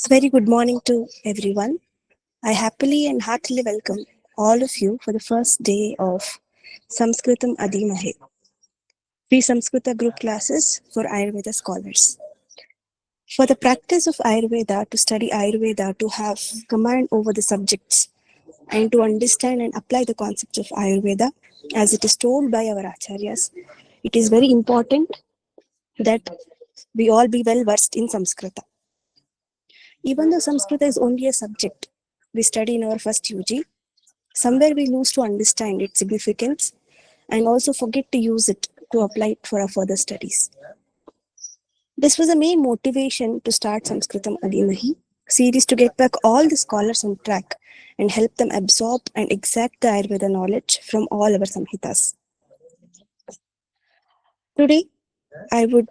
Very good morning to everyone. I happily and heartily welcome all of you for the first day of Sanskritam Adimahe, free Samskrita group classes for Ayurveda scholars. For the practice of Ayurveda, to study Ayurveda, to have command over the subjects, and to understand and apply the concepts of Ayurveda as it is told by our acharyas, it is very important that we all be well versed in Samskrita. Even though Samskrita is only a subject we study in our first UG, somewhere we lose to understand its significance and also forget to use it to apply it for our further studies. This was the main motivation to start Sanskritam Adimahi series to get back all the scholars on track and help them absorb and exact the Ayurveda knowledge from all our Samhitas. Today, I would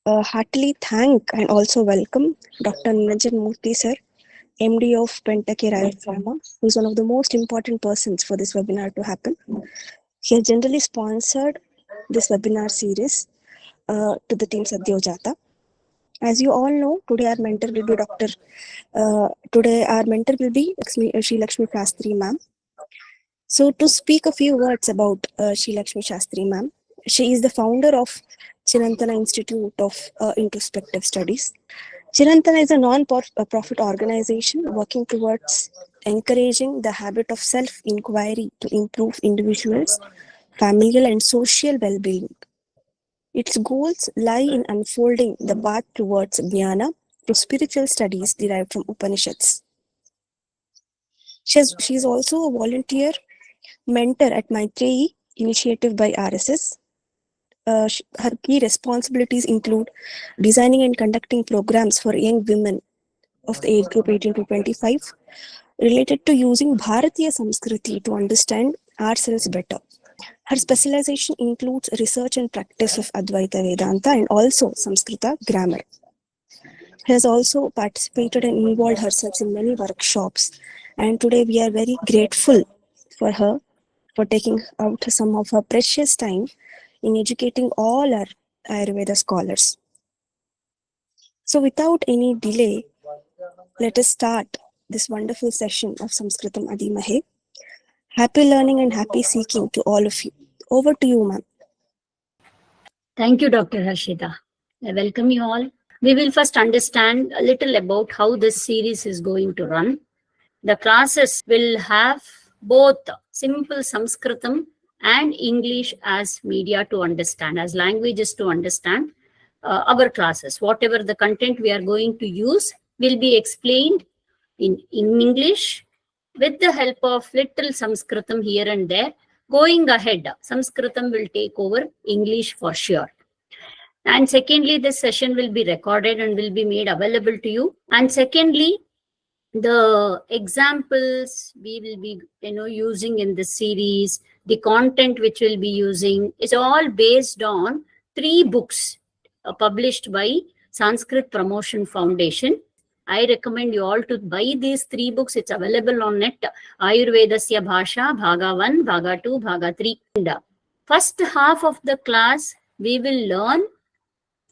heartily thank and also welcome Dr. Niranjan Murthy sir, MD of Pentacare Ayurveda, who is one of the most important persons for this webinar to happen. He has generally sponsored this webinar series to the team Sadyojata. As you all know, today our mentor will be Shri Lakshmi Shastri ma'am. So to speak a few words about Shri Lakshmi Shastri ma'am, she is the founder of Chirantana Institute of Introspective Studies. Chirantana is a non-profit organization working towards encouraging the habit of self-inquiry to improve individuals' familial and social well-being. Its goals lie in unfolding the path towards jnana through spiritual studies derived from Upanishads. She is also a volunteer mentor at Maitreyi initiative by RSS. Her key responsibilities include designing and conducting programs for young women of the age group 18 to 25 related to using Bharatiya Samskriti to understand ourselves better. Her specialization includes research and practice of Advaita Vedanta and also Samskrita grammar. She has also participated and involved herself in many workshops, and today we are very grateful for her for taking out some of her precious time in educating all our Ayurveda scholars. So without any delay, let us start this wonderful session of Sanskritam Adimahe. Happy learning and happy seeking to all of you. Over to you, ma'am. Thank you, Dr. Harshita. I welcome you all. We will first understand a little about how this series is going to run. The classes will have both simple Sanskritam and English as media to understand, as languages to understand our classes. Whatever the content we are going to use will be explained in English with the help of little Sanskritam here and there. Going ahead, Sanskritam will take over English for sure. And secondly, this session will be recorded and will be made available to you. And secondly, the examples we will be using in this series, the content which we'll be using is all based on 3 books published by Sanskrit Promotion Foundation. I recommend you all to buy these 3 books. It's available on net. Ayurvedasya Bhasha, Bhaga 1, Bhaga 2, Bhaga 3. First half of the class, we will learn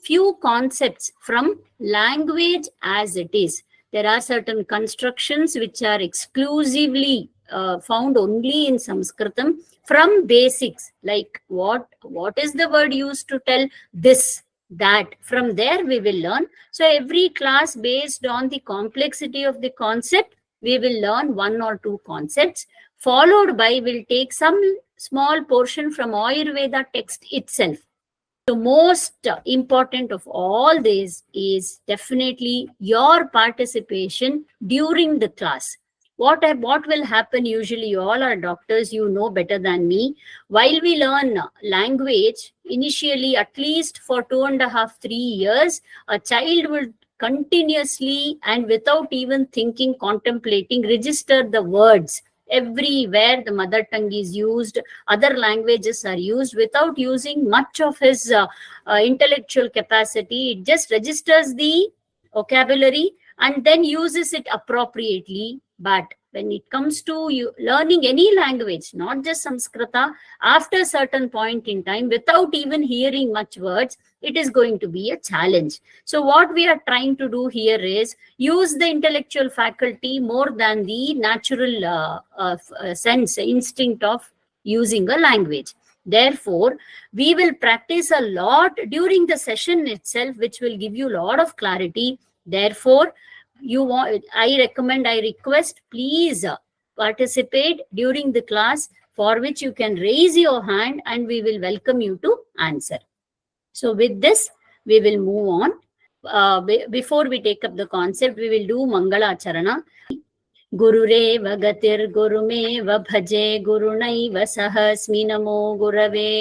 few concepts from language as it is. There are certain constructions which are exclusively found only in Sanskritam from basics, like what is the word used to tell this, that. From there we will learn. So every class, based on the complexity of the concept, we will learn 1 or 2 concepts, followed by we'll take some small portion from Ayurveda text itself. The most important of all this is definitely your participation during the class. What will happen usually, you all are doctors, you know better than me. While we learn language, initially at least for 2.5, 3 years, a child will continuously and without even thinking, contemplating, register the words. Everywhere the mother tongue is used, other languages are used without using much of his intellectual capacity. It just registers the vocabulary and then uses it appropriately. But when it comes to you learning any language, not just Sanskrita, after a certain point in time, without even hearing much words, it is going to be a challenge. So what we are trying to do here is use the intellectual faculty more than the natural sense, instinct of using a language. Therefore, we will practice a lot during the session itself, which will give you a lot of clarity. Therefore, I request, please participate during the class, for which you can raise your hand and we will welcome you to answer. So with this, we will move on. Before we take up the concept, we will do Mangala Charana. गुरुरेव गतिर्गुरुमेव भजे गुरुणैव सहस्मि नमो गुरवे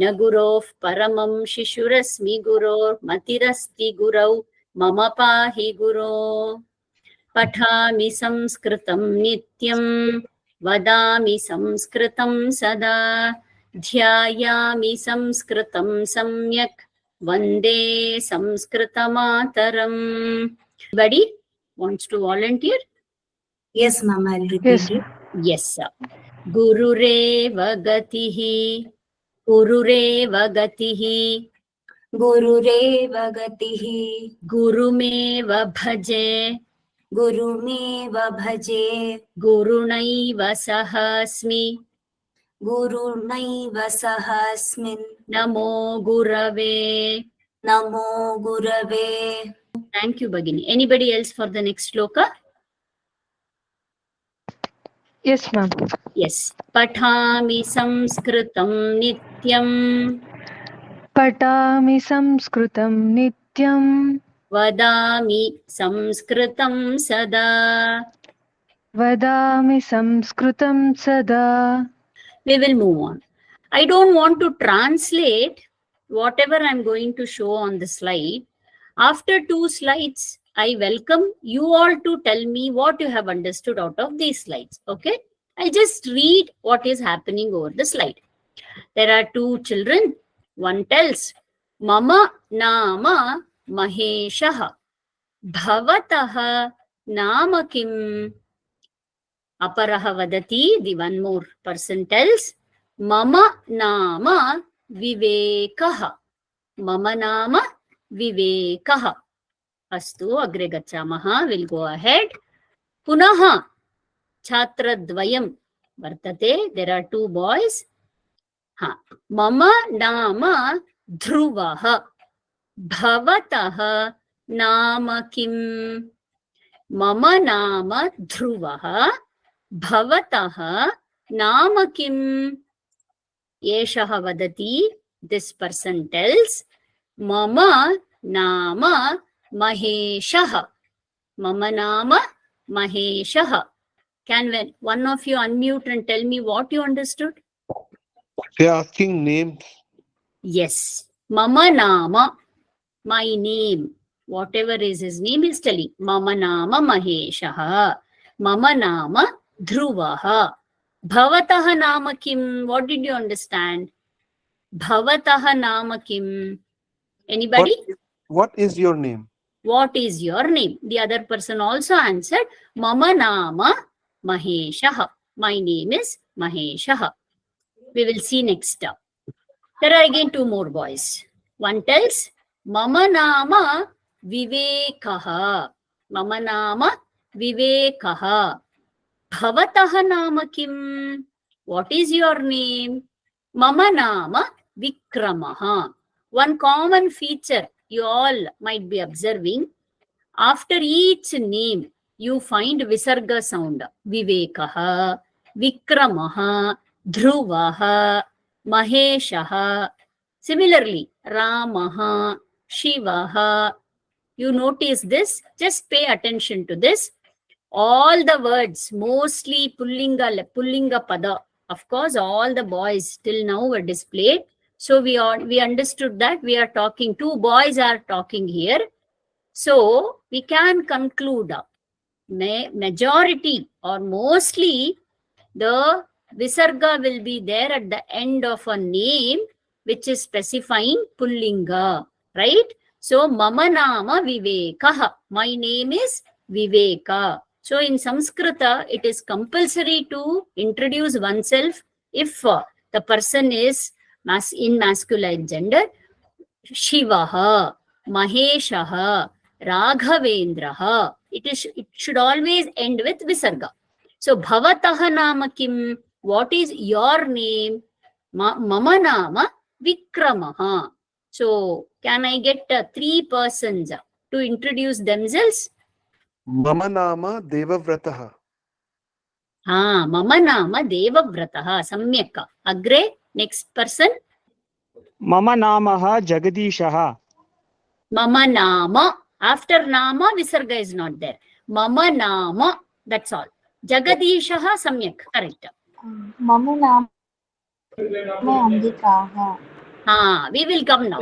न गुरोः परमं शिशुरस्मि गुरोर्मतिरस्ति गुरौ मम पाहि गुरो पठामि संस्कृतं नित्यं वदामि संस्कृतं सदा ध्यायामि संस्कृतं सम्यक् वन्दे संस्कृतमातरम्. Anybody wants to volunteer? Yes, ma'am, I'll repeat it. Yes, sir. Gururev gatihi, Gururev gatihi, Gurureva gatihi, Gurumeva bhaje, Gurumeva bhaje, Gurunaiva sahasmi, Gurunaiva sahasmin, Namo Gurave. Namo Gurave. Thank you, Bhagini. Anybody else for the next shloka? Yes, ma'am. Yes. Pathami Sanskritam Nityam, Patami Sanskritam Nityam, Vadami Sanskritam Sada. Vadami Sanskritam Sada. We will move on. I don't want to translate whatever I'm going to show on the slide. After 2 slides, I welcome you all to tell me what you have understood out of these slides. Okay? I'll just read what is happening over the slide. There are 2 children. One tells, Mama Nama Maheshaha Bhavataha Nama Kim. Aparaha Vadati, the one more person tells, Mama Nama Vivekaha. Mama Nama Vivekaha. Astu agre gachamaha. We'll go ahead. Punaha Chhatra Dvayam Vartate. There are 2 boys. Mama Nama Dhruvaha Bhavataha Nama Kim. Mama Nama Dhruvaha Bhavataha Nama Kim. Yeshaha Vadati. This person tells, Mama Nama Maheshaha. Mama Nama Maheshaha. Can one of you unmute and tell me what you understood? They're asking names. Yes. Mama Nama, my name. Whatever is his name is telling. Mama Nama Maheshaha. Mama Nama Dhruvaha. Bhavataha Nama Kim. What did you understand? Bhavataha Nama Kim. Anybody? What is your name? What is your name? The other person also answered, Mama Nama Maheshaha. My name is Maheshaha. We will see next up. There are again 2 more boys. One tells, Mama Nama Vivekaha. Mama Nama Vivekaha. Bhavataha Nama Kim. What is your name? Mama Nama Vikramaha. One common feature you all might be observing, after each name you find Visarga sound. Vivekaha, Vikramaha, Dhruvaha, Maheshaha. Similarly, Ramaha, Shivaha. You notice this? Just pay attention to this. All the words, mostly Pullinga Pada. Of course, all the boys till now were displayed. So we understood that we are talking, 2 boys are talking here. So we can conclude majority or mostly the Visarga will be there at the end of a name which is specifying Pullinga, right? So Mama Nama Vivekaha. My name is Viveka. So in Sanskrita, it is compulsory to introduce oneself if the person is in masculine gender. Shivaha, Maheshaha, Raghavendraha. It should always end with Visarga. So Bhavataha nama kim? What is your name? Mama nama Vikramaha. So can I get 3 persons to introduce themselves? Mama nama Devavrataha. Mama nama Devavrataha. Samyaka. Agre, next person. मम नामः जगदीशः. Mama nama. After nama, Visarga is not there. Mama nama. That's all. Jagadishaha Samyak. Correct. मम नाम अंबिकाः. We will come now.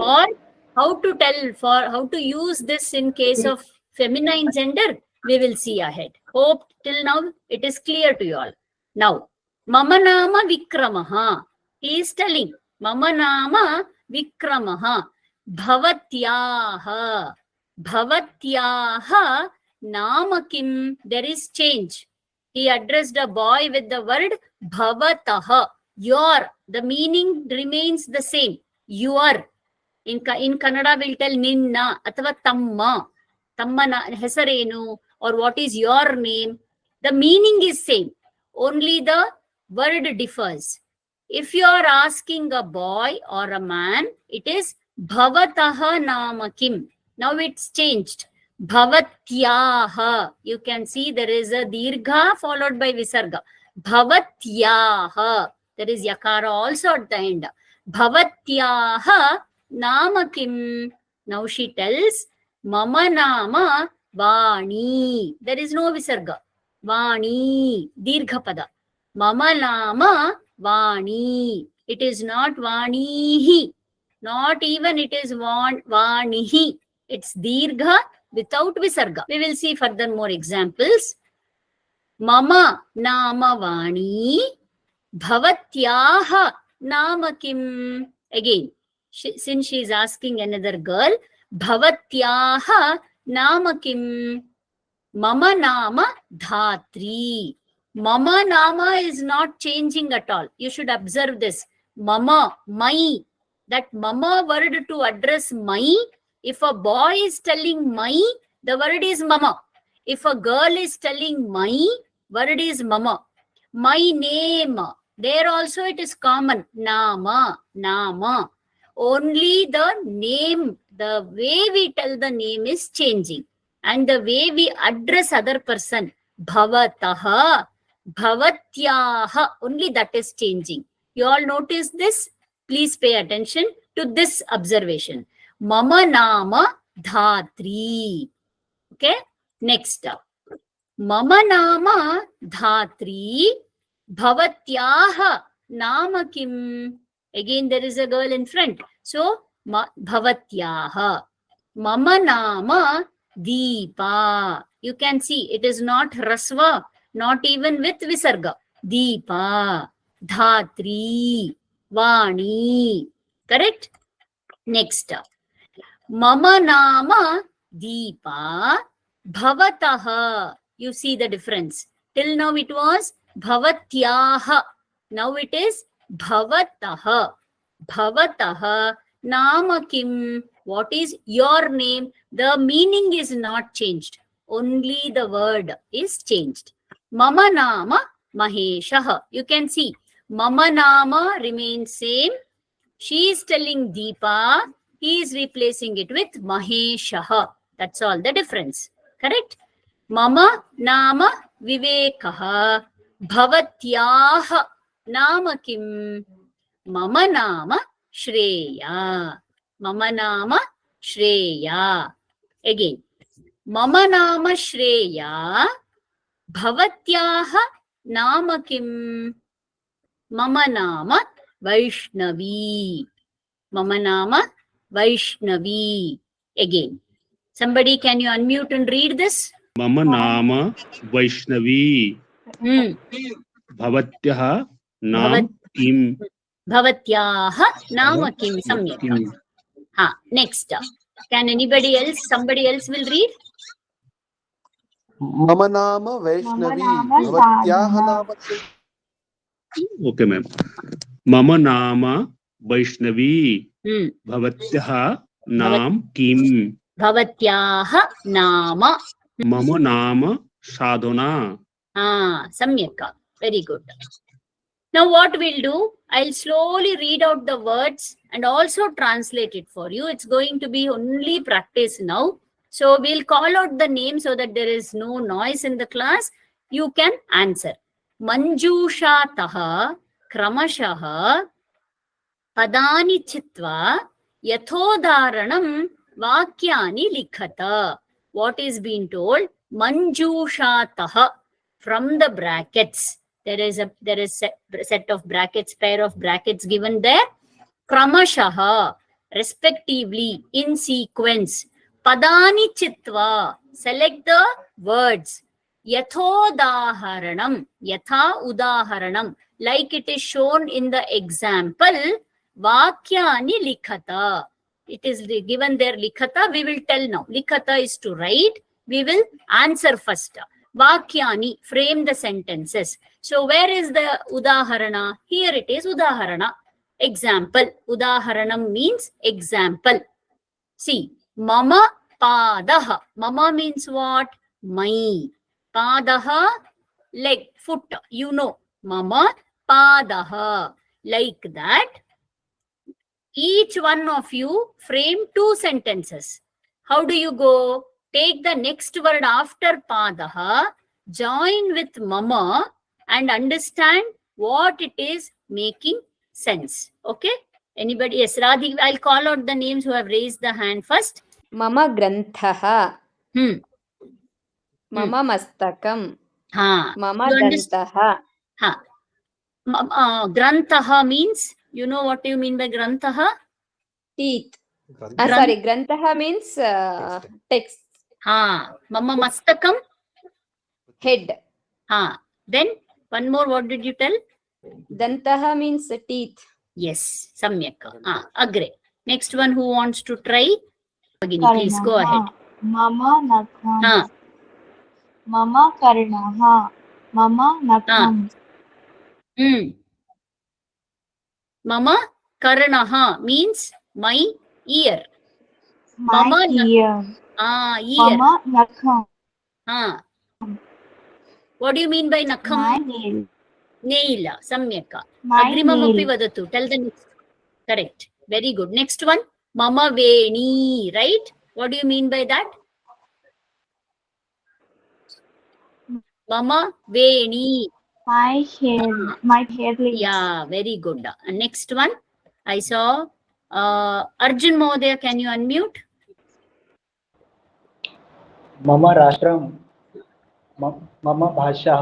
Or how to tell, for how to use this in case of feminine gender, we will see ahead. Hope till now it is clear to you all. Now, Mama nama Vikramaha. He is telling, Mama nama Vikramaha. Bhavatyaha. Bhavatyaha nama kim. There is change. He addressed a boy with the word Bhavataha. Your. The meaning remains the same. Your. In Kannada we'll tell Ninna athava Tamma. Tamma hesarenu, or what is your name. The meaning is same. Only the word differs. If you are asking a boy or a man, it is Bhavataha nama kim. Now it's changed. Bhavatyaha. You can see there is a dirgha followed by visarga. Bhavatyaha. There is yakara also at the end. Bhavatyaha nama kim. Now she tells, Mama nama Vani. There is no visarga. Vani. Dirgha pada. Mama nama Vani. It is not Vanihi. Not even it is Vanihi. It's dirgha without visarga. We will see further more examples. Mama nama Vani. Bhavatyaha nama kim. Again, since she is asking another girl, Bhavatyaha nama kim. Mama nama Dhatri. Mama nama is not changing at all. You should observe this. Mama, my. That mama word to address my. If a boy is telling my, the word is mama. If a girl is telling my, word is mama. My name. There also it is common. Nama. Nama. Only the name, the way we tell the name is changing. And the way we address other person, Bhavataha, Bhavatyaha, only that is changing. You all notice this? Please pay attention to this observation. Mama nama Dhatri. Okay? Next. Mama nama Dhatri. Bhavatyaha nama kim. Again, there is a girl in front. So, Bhavatyaha. Mama nama Deepa. You can see it is not Rasva, not even with Visarga. Deepa. Dhatri. Vani. Correct? Next. Mama nama Deepa. Bhavataha. You see the difference. Till now it was Bhavatyaha. Now it is Bhavataha. Bhavataha nama kim. What is your name? The meaning is not changed. Only the word is changed. Mama nama Maheshaha. You can see Mama nama remains same. She is telling Deepa. He is replacing it with Maheshaha. That's all the difference. Correct? Mama nama Vivekaha. Bhavatyaha nama kim. Mama nama Shreya. Mama nama Shreya. Again. Mama nama Shreya. Bhavatyaha nama kim. Mama nama Vaishnavi. Mama nama Vaishnavi. Again. Somebody, can you unmute and read this? Mama nama Vaishnavi. Bhavatyaha nam kim. Bhavatyaha nama kim. Samyak. Next. Can anybody else? Somebody else will read? मम नाम वैष्णवी नाम भवत्याः साधना। नाम किम्? Okay ma'am मम नाम Vaishnavi Hmm. भवत्यः Bhavat, नाम किम् bhavatyaah nama. मम नाम साधना Samyaka. Very good. Now what we'll do, I'll slowly read out the words and also translate it for you. It's going to be only practice now. So we'll call out the name so that there is no noise in the class. You can answer. Manjushataha Kramashaha Padani Chitva Yathodharanam Vakyani Likhata. What is being told? Manjushataha, from the brackets. There is set of brackets, pair of brackets given there. Kramashaha, respectively, in sequence. Padani Chitva, select the words. Yathodaharanam, yatha udaharanam, like it is shown in the example. Vakyani likhata. It is given there likhata. We will tell now. Likhata is to write. We will answer first. Vakyani, frame the sentences. So where is the udaharana? Here it is udaharana. Example. Udaharanam means example. See, mama padaha. Mama means what? My. Padaha, leg, foot. You know. Mama padaha. Like that. Each one of you frame 2 sentences. How do you go? Take the next word after padaha, join with mama and understand what it is making sense. Okay? Anybody? Yes, Radhi, I'll call out the names who have raised the hand first. मम ग्रन्थः Hmm. मम मस्तकं Ha. मम You understand? दन्तः Ha. Grantaha means, you know what you mean by grantaha? teeth. Gran- Sorry, grantha means text. Ha. Mama mastakam? Head. Ha. Then one more, what did you tell? Dantaha means teeth. Yes, samyak. Agre. Next one, who wants to try? Bhagini, please go ahead. Mama nakham. Ha. Mama karnaha. Mama nakham. Mama karnaha means my ear. My Mama ear. ear. Mama nakham. What do you mean by My nakham? nail. Nail. Samyaka. My Agrimamapi nail. vadatu. Tell the next. Correct. Very good. Next one. Mama veni. Right? What do you mean by that? Mama veni. My hair. My hair lace. Yeah, very good. Next one. I saw Arjun Mohdaya. Can you unmute? मम राष्ट्रं मम भाषा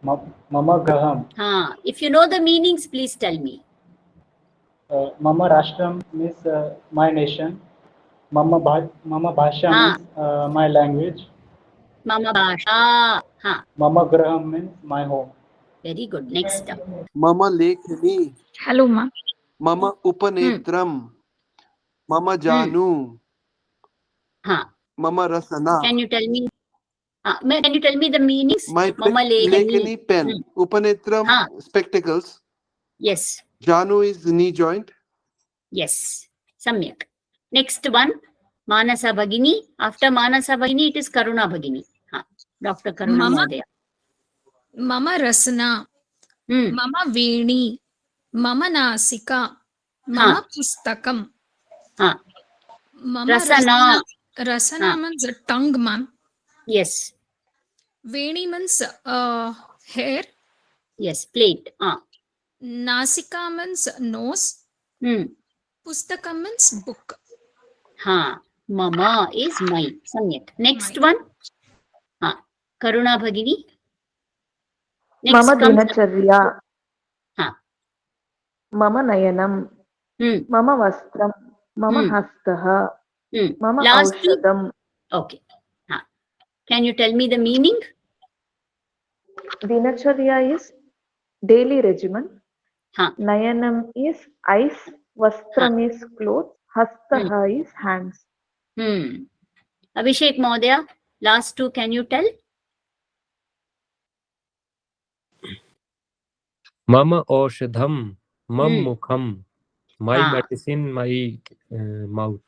मम गृहं. If you know the meanings, please tell me. मम राष्ट्रं means my nation. मम भाषा means my language. Mama bhasha. मम गृहं means my home. Very good. Next. मम लेखनी Hello, ma'am. मम उपनेत्रम मम जानू मम रसना. Can you tell me? Can you tell me the meanings? My Mama lekani pen. Upanetram spectacles. Yes. Janu is knee joint. Yes. Samyak. Next one. Manasa Bhagini. After Manasa Bhagini, it is Karuna Bhagini. Dr. Karuna Mama. Mohdaya. Mama rasana. Mama veni. Mama nasika. Mama pustakam. Mama Rasana. Rasana means tongue, ma'am. Yes. Veni means hair. Yes. Plate. Nasika means nose. Pustakam means book. Mama is my. Samyak. Next one. Karuna Bhagini. Next Mama dinacharya. Mama nayanam. Mama vastram. Mama hastaha. Mama aushadam. Okay. Can you tell me the meaning? Dinacharya is daily regimen. Nayanam is eyes. Vastram is clothes. Hastaha is hands. Abhishek Mohdaya, Last two, can you tell? Mama Oshadham, Mam Mukham. My medicine, my mouth.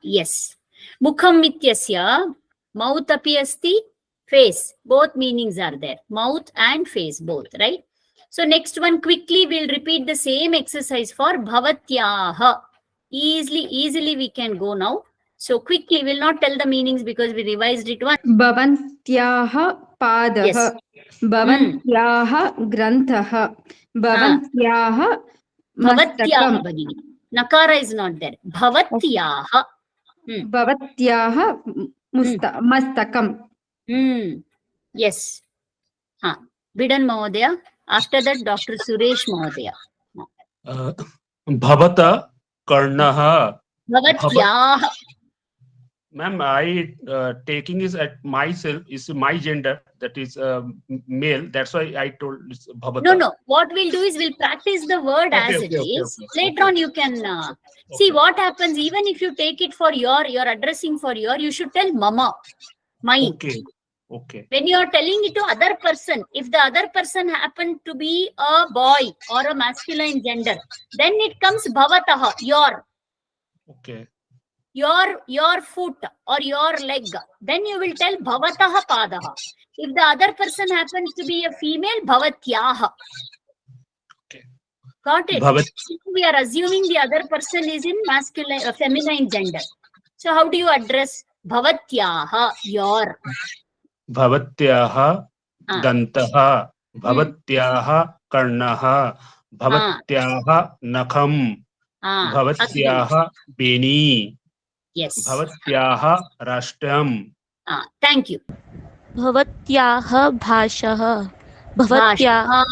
Yes. Mukham ityasya, mouth api asti, face. Both meanings are there. Mouth and face, both, right? So next one, quickly we'll repeat the same exercise for bhavatyaha. Easily we can go now. So quickly, we'll not tell the meanings because we revised it once. Bhavantyaha padaha. Yes. Bhavantyaha granthaha. Bhavantyaha Bhavatyaha mastakam. bagini. Nakara is not there. Bhavatyaha. Bhavatyaha mastakam. Yes. Bidan Mahodaya. After that, Dr. Suresh Mahodaya. Bhavata karnaha. Bhavatyaha. Ma'am, I taking is at myself, is my gender, that is male. That's why I told it's bhavata. No. What we'll do is we'll practice the word as it is. Later on, you can see what happens. Even if you take it for you're addressing for you should tell mama, my. Okay. When you are telling it to other person, if the other person happened to be a boy or a masculine gender, then it comes bhavataha, your. Okay. Your foot or your leg, then you will tell bhavataha padaha. If the other person happens to be a female, bhavatyaha. Okay. Got it? We are assuming the other person is in masculine, feminine gender. So how do you address bhavatyaha, your? Bhavatyaha dantaha. Bhavatyaha karnaha. Bhavatyaha nakham. Bhavatyaha beni. Yes. Bhavatyaha rashtram. Thank you. Bhavatyaha bhashaha. Bhavatyaha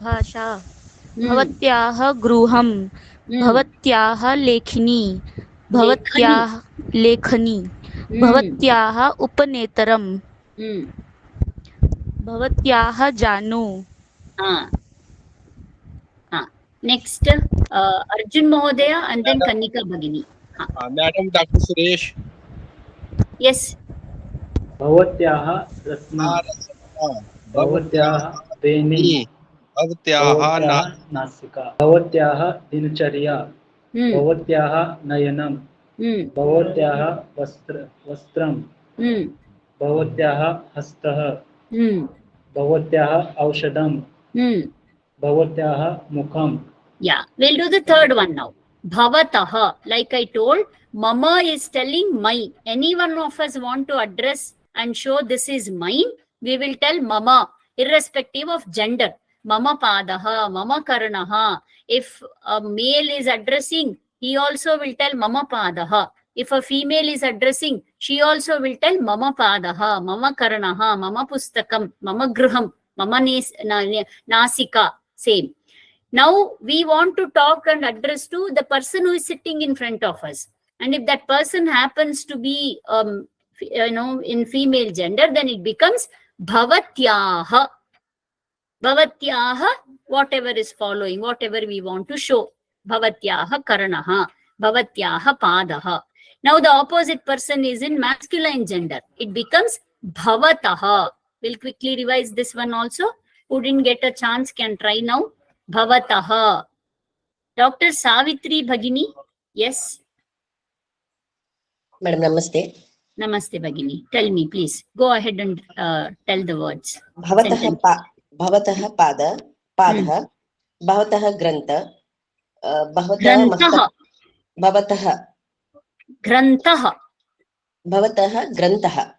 bhasha. Bhavatyaha gruham. Bhavatyaha lekhini. Bhavatyaha lekhani. Bhavatyaha upanetaram. Bhavatyaha janu. Next, Arjun Mahodaya and then Kanika Bhagini. Madam Dr. Suresh. Yes. Bhavatyaha rasna. Bhavatyaha beni. Bhavatyaha nasika. Bhavatyaha dinacharya. Bhavatyaha nayanam. Bhavatyaha vastram. Bhavatyaha hastah. Bhavatyaha aushadam. Bhavatyaha mukham. Yeah, we'll do the third one now. Bhavataha, like I told, mama is telling my. Any one of us want to address and show this is mine, we will tell mama, irrespective of gender. Mama padaha, mama karanaha. If a male is addressing, he also will tell mama padaha. If a female is addressing, she also will tell mama padaha, mama karanaha, mama pustakam, mama gruham, mama nasika. Same. Now we want to talk and address to the person who is sitting in front of us. And if that person happens to be, in female gender, then it becomes bhavatyaha. Bhavatyaha, whatever is following, whatever we want to show. Bhavatyaha karanaha. Bhavatyaha padaha. Now the opposite person is in masculine gender. It becomes bhavataha. We'll quickly revise this one also. Who didn't get a chance can try now. Bhavataha. Dr. Savitri Bhagini. Yes. Madam, namaste. Namaste Bhagini. Tell me, please. Go ahead and tell the words. Bhavataha pada. Padaha. Bhavataha granta. Bhavataha Grantaha. Bhavataha grantaha.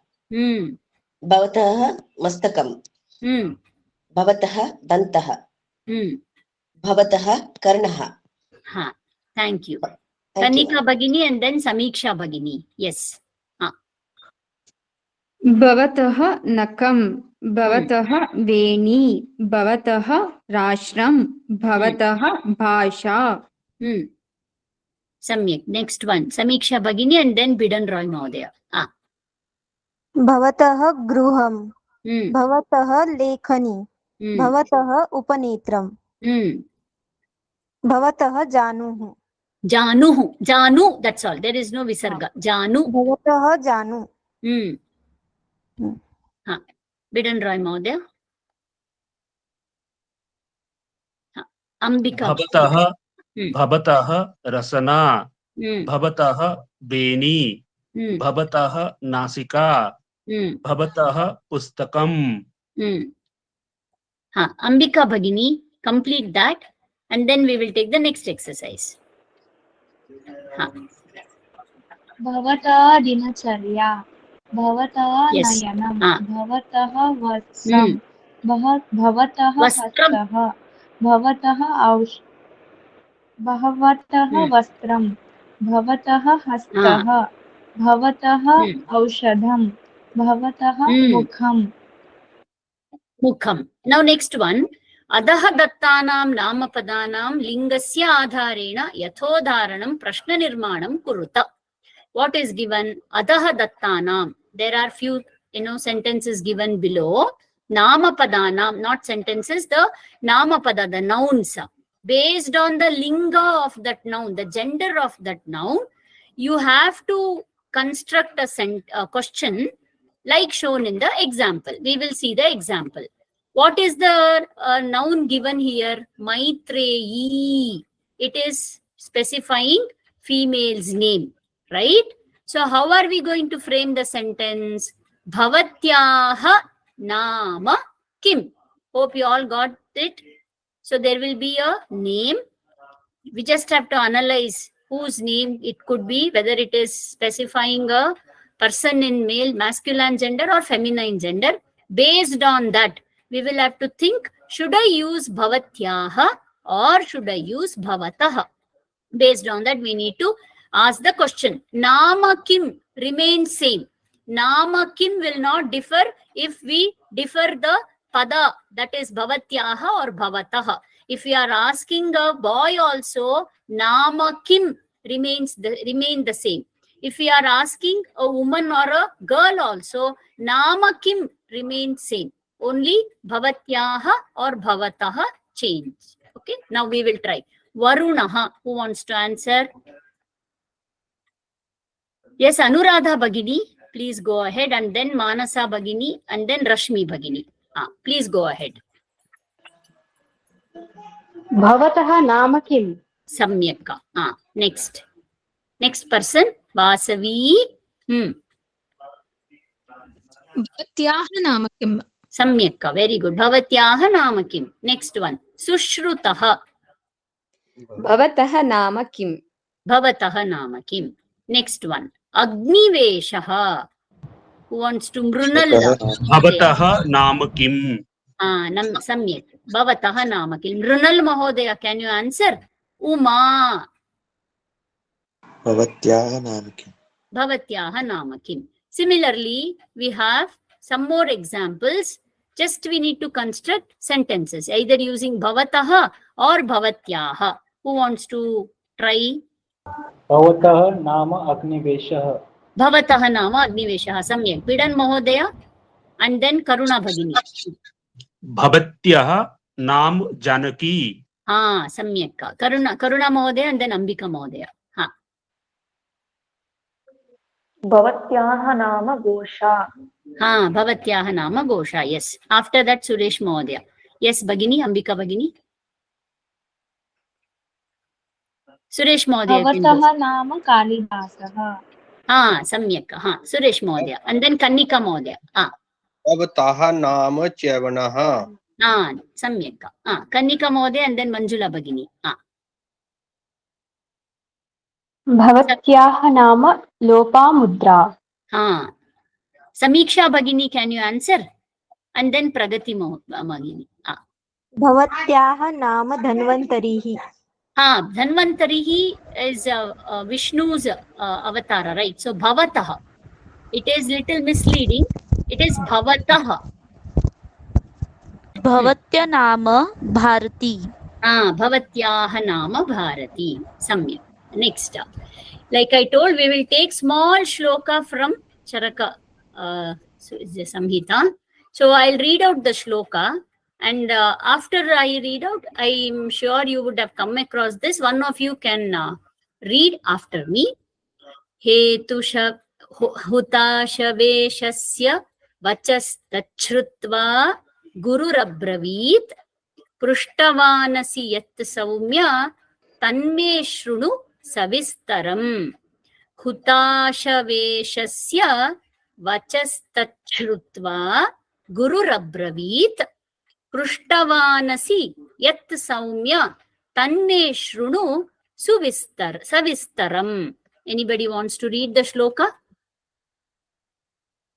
Bhavataha mastakam. Bhavataha dantaha. Bhavataha karnaha. Thank you. Kanika Bhagini and then Samiksha Bhagini. Yes. Bhavataha nakam. Bhavataha veni. Bhavataha rashram. Bhavataha bhasha. Samyak. Next one. Samiksha Bhagini and then Bidan Roy Mahodaya. Bhavatah gruham. Bhavatah lekhani. Bhavatah upanetram. Bhavatah januhu. Janu, that's all. There is no visarga. Janu. Bhavatah janu. Bidhan Roy Mahodaya. Ambika. भवतः रसना, भवतः बेनी, भवतः नासिका, भवतः पुस्तकम्. Ambika Bhagini, complete that and then we will take the next exercise. भवतः दिनचर्या, भवतः नयनम्, भवतः वस्त्रम्, भवतः हस्तः, भवतः वस्त्रम्, भवतः हस्तः, भवतः औषधम्, भवतः मुखम्. Mukham. Now next one. Adaha dattanam namapadanam lingasya adharena yathodharanam prashna nirmanam kuruta. What is given? Adaha dattanam. There are few sentences given below. Namapadanam, not sentences, the namapada, the nouns. Based on the linga of that noun, the gender of that noun, you have to construct a question like shown in the example. We will see the example. What is the noun given here? Maitreyi. It is specifying female's name, right? So how are we going to frame the sentence? Bhavatyaha nama kim. Hope you all got it. So there will be a name. We just have to analyze whose name it could be, whether it is specifying a person in male, masculine gender or feminine gender. Based on that, we will have to think, should I use bhavatyaha or should I use bhavataha? Based on that, we need to ask the question. Nama kim remains same. Nama kim will not differ if we differ the pada, that is bhavatyaha or bhavataha. If we are asking a boy also, nama kim remain the same. If we are asking a woman or a girl also, nama kim remains same. Only bhavatyaha or bhavataha change. Okay, now we will try. Varunaha, who wants to answer? Yes, Anuradha Bhagini, please go ahead, and then Manasa Bhagini, and then Rashmi Bhagini. Please go ahead. Bhavataha nama kim? Samyaka. Next person, Vasavi. Bhavatyaha nama kim? Samyaka, very good. Bhavatyaha nama kim? Next one, Sushrutaha. Bhavataha nama kim? Bhavataha nama kim? Next one, Agniveshaha. Who wants to Mrunal? Bhavataha nama kim? Samyak. Bhavataha nama kim? Mrunal Mahodaya, can you answer? Uma. Bhavatyaha nama kim? Bhavatyaha nama kim? Similarly, we have some more examples. Just we need to construct sentences, either using bhavataha or bhavatyaha. Who wants to try? Bhavataha nama agniveshaha. Bhavataha nama agniveshaha. Samyak. Bidhan Mahodaya and then Karuna Bhagini. Bhavatyaha nam Janaki. Samyak. Karuna Mahodaya and then Ambika Mahodaya. Bhavatyaha nama Gosha. Bhavatyaha nama Gosha. Yes. After that, Suresh Mahodaya. Yes, Bhagini, Ambika Bhagini. Suresh Mahodaya. Bhavataha nama Kalidasaha. Samyak. Suresh Mahodaya. And then Kannika Mahodaya. Bhavataha nama Chavanaha. Samyak. Kannika Mahodaya and then Manjula Bhagini. Bhavatyaha nama Lopamudra. Samiksha Bhagini, can you answer? And then Pragati Bhagini. Bhavatyaha nama Dhanvantarihi. Dhanvantarihi is Vishnu's avatar, right? So Bhavataha. It is little misleading. It is Bhavataha. Bhavatya nama Bharati. Bhavatyaha nama Bharati. Samyak. Next. Like I told, we will take small shloka from Charaka Samhita. So I'll read out the shloka, and after I read out, I'm sure you would have come across this. One of you can read after me. Hutashaveshasya vachastachrutva gururabravit prushtavanasi yat saumya tanme shrunu savistaram. Hutashaveshasya vachastachrutva gururabravit prushtavanasi yat saumya tanme shrunu savistaram. Anybody wants to read the shloka?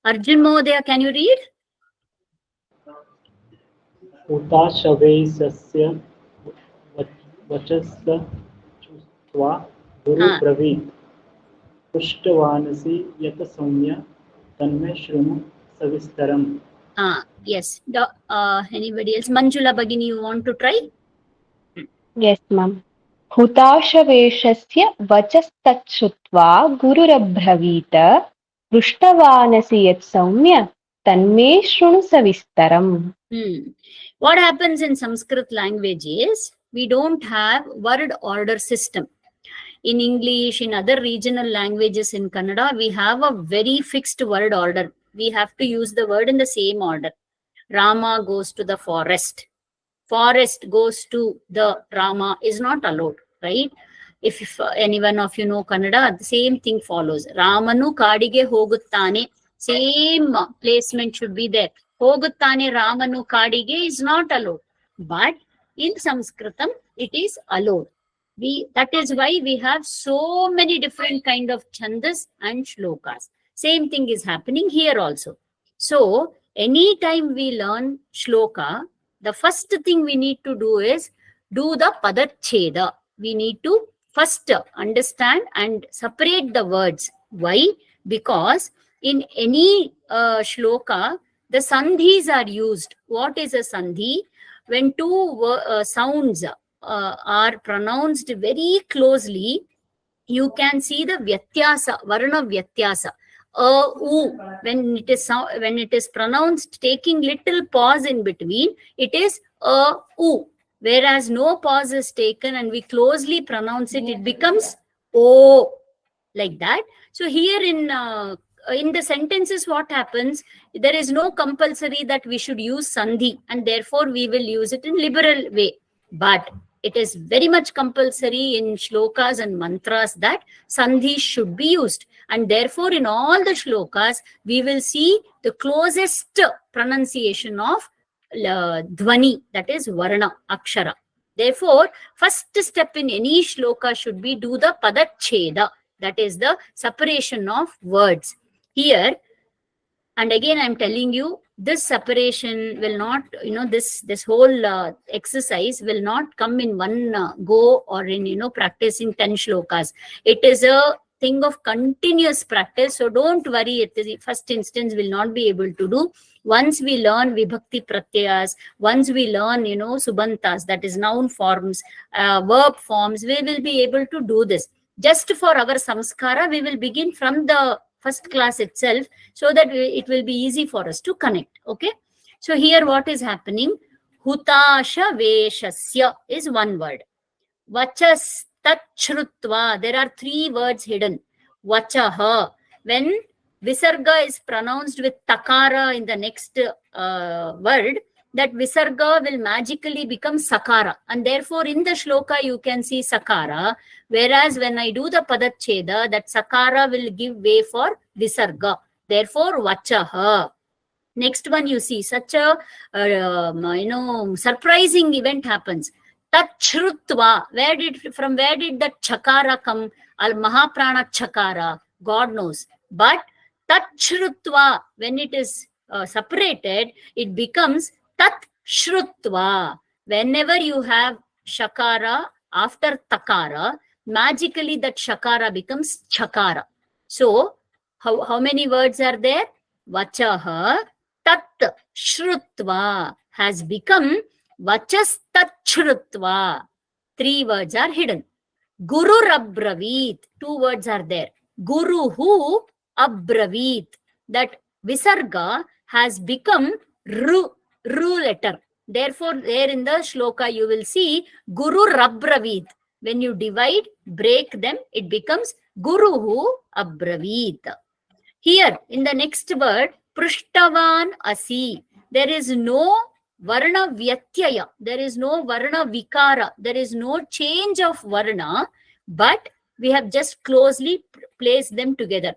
Arjun Mohdaya, can you read? उताशवेशस्य वचस्य चुत्वा गुरुब्रवीत् पृष्टवानसि यत सौम्य तन्मे शृणु सविस्तरम्. Yes. Anybody else? Manjula Bagini, you want to try? Yes, ma'am. हुताशवेशस्य वचस्तच्छ्रुत्वा गुरुरब्रवीत पृष्टवानसि यत् सौम्य तन्मे शृणु सविस्तरम्. What happens in Sanskrit language is we don't have word order system. In English, in other regional languages, in Kannada, we have a very fixed word order. We have to use the word in the same order. Rama goes to the forest. Forest goes to the Rama is not allowed, right? If anyone of you know Kannada, the same thing follows. Ramanu kadige hoguttane. Same placement should be there. Hoguttane Ramanu kadige is not allowed. But in Sanskritam, it is allowed. That is why we have so many different kind of chandas and shlokas. Same thing is happening here also. So, anytime we learn shloka, the first thing we need to do is do the padacheda. We need to first understand and separate the words. Why? Because in any shloka, the sandhis are used. What is a sandhi? When two sounds are pronounced very closely, you can see the vyatyasa, varna vyatyasa. When it is pronounced, taking little pause in between, it is u. Whereas no pause is taken and we closely pronounce it, it becomes o, like that. So here in the sentences, what happens? There is no compulsory that we should use sandhi, and therefore we will use it in liberal way. But it is very much compulsory in shlokas and mantras that sandhi should be used. And therefore, in all the shlokas, we will see the closest pronunciation of dhvani, that is varna, akshara. Therefore, first step in any shloka should be do the padacheda, that is the separation of words. Here, and again, I'm telling you, this separation will not, this whole exercise will not come in one go or in, practicing 10 shlokas. It is a thing of continuous practice. So don't worry, at the first instance will not be able to do. Once we learn vibhakti pratyayas, once we learn, subantas, that is noun forms, verb forms, we will be able to do this. Just for our samskara, we will begin from the first class itself, so that it will be easy for us to connect. Okay. So here what is happening? Hutasha veshasya is one word. Vachastachrutva. There are 3 words hidden. Vachaha. When visarga is pronounced with takara in the next word, that visarga will magically become sakara. And therefore, in the shloka, you can see sakara. Whereas when I do the padacheda, that sakara will give way for visarga. Therefore, vachaha. Next one you see, such a, surprising event happens. Tachrutva. From where did that chakara come? Al Mahaprana chakara. God knows. But Tachrutva, when it is separated, it becomes Tat Shrutva. Whenever you have Shakara after Takara, magically that Shakara becomes Chakara. So, how many words are there? Vachaha Tat Shrutva has become Vachastat Shrutva. 3 words are hidden. Guru Abravit. 2 words are there. Guruhu Abravit. That Visarga has become Ru letter. Therefore, there in the shloka you will see Guru Rabravit. When you divide, break them, it becomes Guruhu Abravit. Here, in the next word, Prishtavan Asi, there is no Varna Vyatyaya, there is no Varna Vikara, there is no change of Varna, but we have just closely placed them together.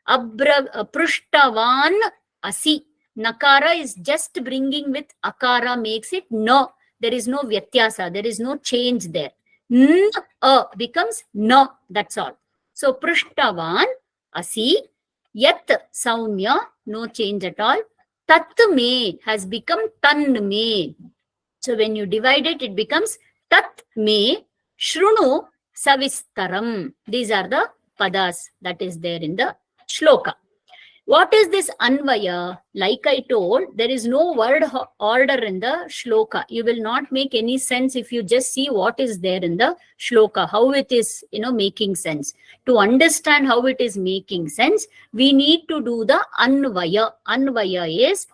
Prishtavan Asi. Nakara is just bringing with Akara, makes it no. There is no Vyatyasa, there is no change there. N becomes no, that's all. So Prishtavan Asi. Yat Saumya, no change at all. Tat me has become tan me. So when you divide it, it becomes tat me shrunu savistaram. These are the padas that is there in the shloka. What is this anvaya? Like I told, there is no word order in the shloka. You will not make any sense if you just see what is there in the shloka, how it is, making sense. To understand how it is making sense, we need to do the anvaya. Anvaya is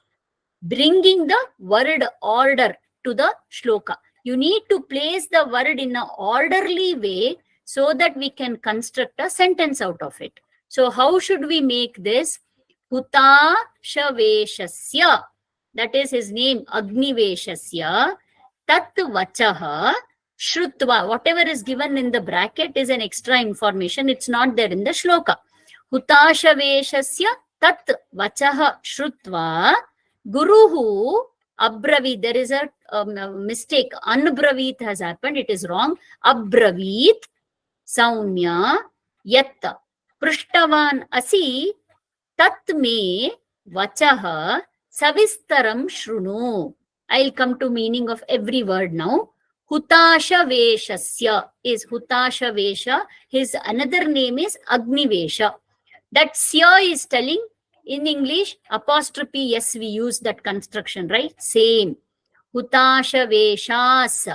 bringing the word order to the shloka. You need to place the word in an orderly way so that we can construct a sentence out of it. So how should we make this? Huta Shaveshasya, that is his name, Agniveshasya, Tat Vachaha Shrutva. Whatever is given in the bracket is an extra information. It's not there in the shloka. Huta Shaveshasya Tat Vachaha Shrutva Guruhu Abravit. There is a mistake. Anbravit has happened. It is wrong. Abravit Saumya Yatta Prishtavan Asi Tat me vachaha savistaram shrunu. I'll come to meaning of every word now. Hutasha Veshasya is Hutasha Vesha. His another name is Agnivesha. That Sya is telling in English, apostrophe, yes, we use that construction, right? Same. Hutasha Veshas.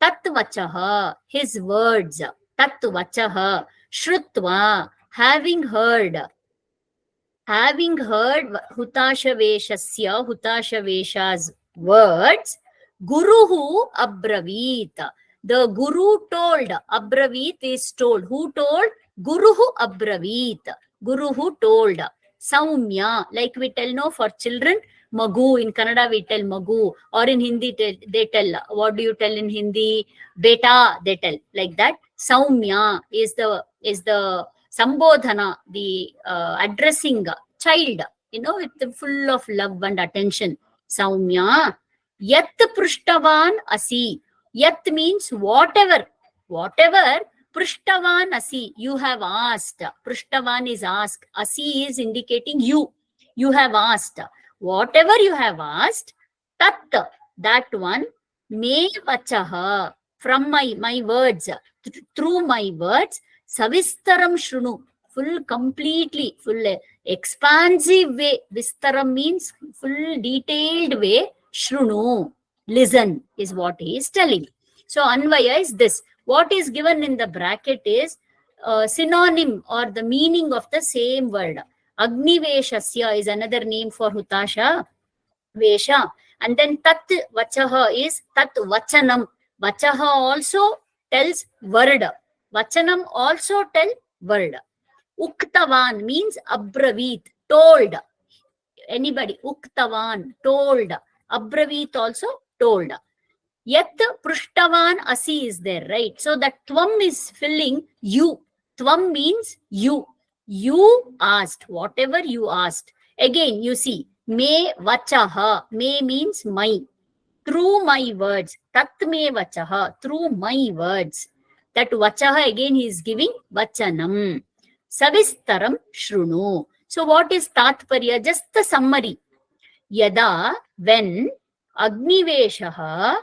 Tat vachaha, his words. Tat vachaha. Shrutva, having heard. Having heard Hutashaveshasya, Hutashavesha's words, Guruhu Abravit. The Guru told. Abravit is told. Who told? Guruhu Abravit. Guruhu told. Saumya, like we tell no for children, Magu. In Kannada we tell Magu. Or in Hindi they tell. What do you tell in Hindi? Beta, they tell. Like that. Saumya is the Sambodhana, the addressing child, with full of love and attention. Saumya. Yat Prishtavan Asi. Yat means whatever. Whatever. Prishtavan Asi. You have asked. Prishtavan is asked. Asi is indicating you. You have asked. Whatever you have asked, tat, that one, me vachaha, from my words, through my words, savistaram shrunu, full, completely, full, expansive way. Vistaram means full, detailed way. Shrunu, listen, is what he is telling. So anvaya is this. What is given in the bracket is synonym or the meaning of the same word. Agniveshasya is another name for Hutasha Vesha. And then Tat Vachaha is Tat Vachanam. Vachaha also tells word. Vachanam also tell word. Uktavan means Abravit, told. Anybody, Uktavan, told. Abravit also told. Yat Prishtavan Asi is there, right? So that Tvam is filling you. Tvam means you. You asked, whatever you asked. Again, you see, me vachaha. Me means my. Through my words. Tat me vachaha. Through my words. That vachaha again he is giving vachanam. Savistaram shrunu. So what is tatparya? Just the summary. Yada, when Agniveshaha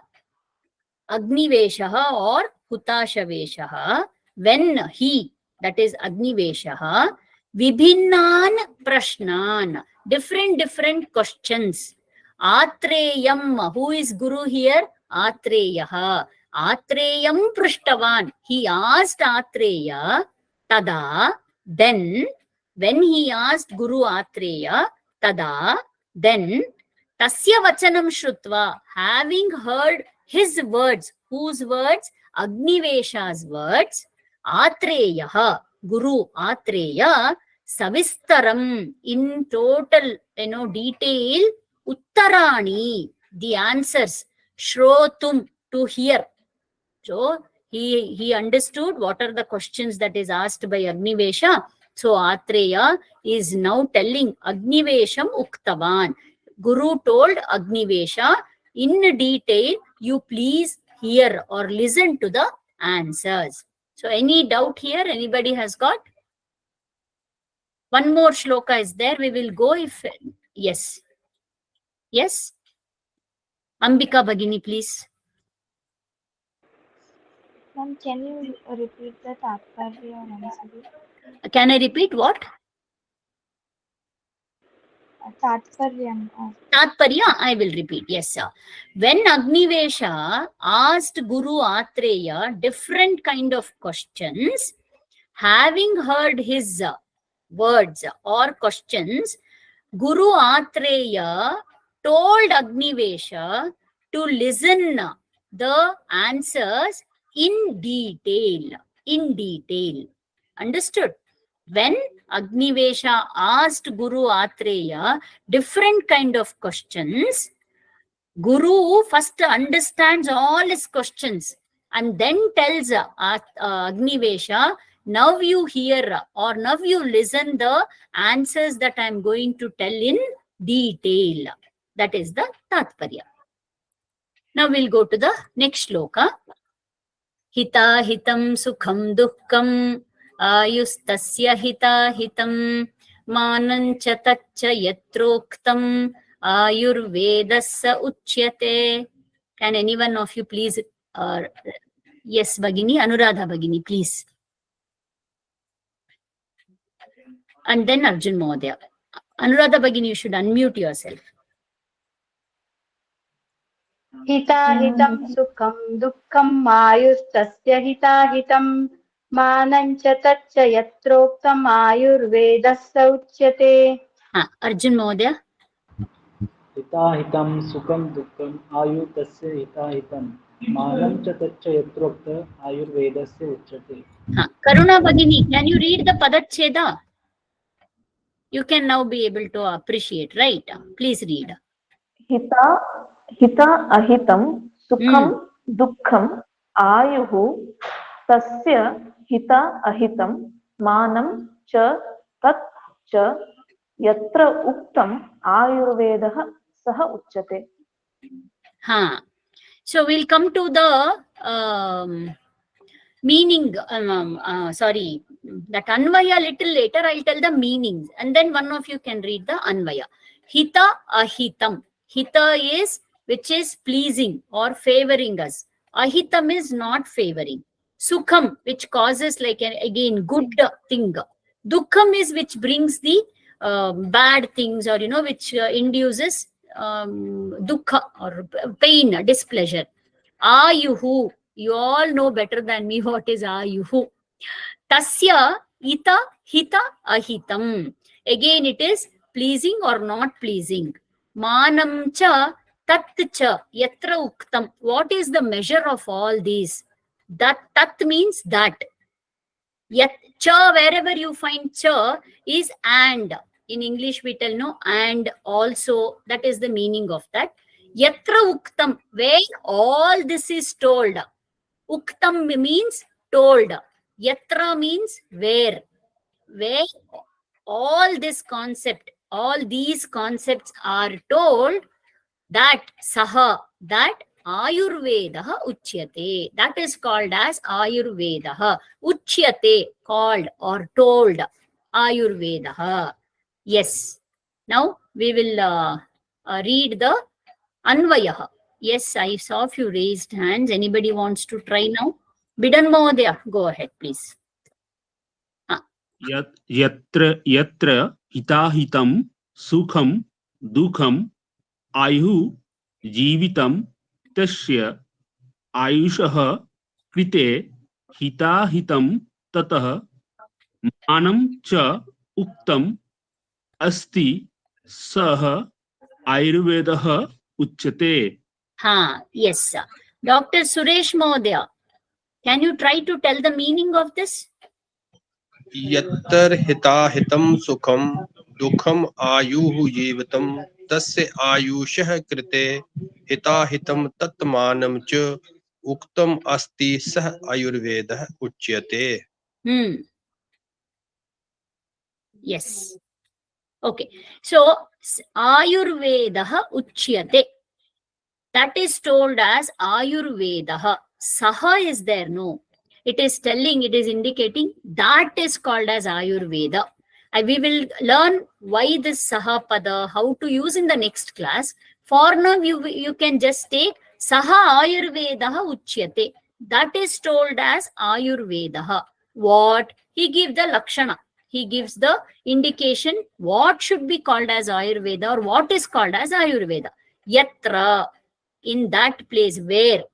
or Hutashaveshaha, when he, that is Agniveshaha, Vibhinnan Prashnan, different questions. Atreyam, who is Guru here? Atreyaha. Atreyam Prishtavan, he asked Atreya, tada, then, when he asked Guru Atreya, tada, then, tasya vachanam shrutva, having heard his words. Whose words? Agnivesha's words. Atreyaha, Guru Atreya, savistaram, in total, detail, uttarani, the answers, shrotum, to hear. So he understood what are the questions that is asked by Agnivesha. So Atreya is now telling Agnivesham uktavan. Guru told Agnivesha in detail, you please hear or listen to the answers. So any doubt here? Anybody has got? One more shloka is there. We will go if yes. Yes? Ambika Bhagini, please. Ma'am, can you repeat the Tatparya once again? Can I repeat what? Tatparyam. Tatparya, I will repeat. Yes, sir. When Agnivesha asked Guru Atreya different kind of questions, having heard his words or questions, Guru Atreya told Agnivesha to listen the answers in detail. In detail. Understood? When Agnivesha asked Guru Atreya different kind of questions, Guru first understands all his questions and then tells Agnivesha, now you hear or now you listen the answers that I am going to tell in detail. That is the Tatparya. Now we'll go to the next shloka. Hita hitam sukham dukkam ayustasya hita hitam manancha taccha yatroktam ayurvedassa uchyate. Can any one of you please? Yes, Bhagini, Anuradha Bhagini, please. And then Arjun Mahodaya. Anuradha Bhagini, you should unmute yourself. हिताहितं सुखं दुःखं मायुस्तस्य हिताहितं मानं च तच्च यत्रोक्तम् आयुर्वेदस्य उच्यते. Arjun Mahodaya. हिताहितं सुखं दुःखम् आयु तस्य हिताहितं मानं च तच्च यत्रोक्त आयुर्वेदस्य उच्यते. Karuna Bhagini, can you read the Padacheda? You can now be able to appreciate, right? Please read. Hita ahitam sukham dukkham ayuhu tasya hita ahitam manam cha tat cha yatra uktam ayurvedah saha uchyate. So we'll come to the meaning, sorry, that Anvaya little later. I'll tell the meanings and then one of you can read the Anvaya. Hita ahitam. Hita is which is pleasing or favoring us. Ahitam is not favoring. Sukham, which causes like again good thing. Dukkham is which brings the bad things or which induces dukkha or pain, displeasure. Ayuhu, you all know better than me what is ayuhu. Tasya ita hita ahitam. Again it is pleasing or not pleasing. Manam cha tat cha yatra uktam. What is the measure of all these? That tat means that. Yat cha, wherever you find cha, is and. In English we tell no and also. That is the meaning of that. Yatra uktam, where all this is told. Uktam means told. Yatra means where. Where all this concept, all these concepts are told, that saha, that Ayurvedaha uchyate. That is called as Ayurvedaha. Uchyate, called or told. Ayurvedaha. Yes. Now we will read the Anvayaha. Yes, I saw a few raised hands. Anybody wants to try now? Bidan Mahodaya, go ahead, please. Yatra hitahitam sukham dukham ayuhu jivitam tasya ayushah krite hitahitam tatah manam cha uktam asti sah ayurvedah uchyate. Yes, sir. Dr. Suresh Mahodaya, can you try to tell the meaning of this? यत्र हिताहितं सुखं दुःखम् आयुः जीवितं तस्य आयुषः कृते हिताहितं तत्मानं च उक्तम अस्ति सः आयुर्वेदः उच्यते. Yes. Okay. So Ayurvedaha uchyate. That is told as Ayurvedaha. Saha is there, no. It is telling, it is indicating that is called as Ayurveda. And we will learn why this Saha pada, how to use in the next class. For now, you can just take Saha Ayurvedaha uchyate. That is told as Ayurvedaha. What? He gives the Lakshana. He gives the indication what should be called as Ayurveda or what is called as Ayurveda. Yatra, in that place, where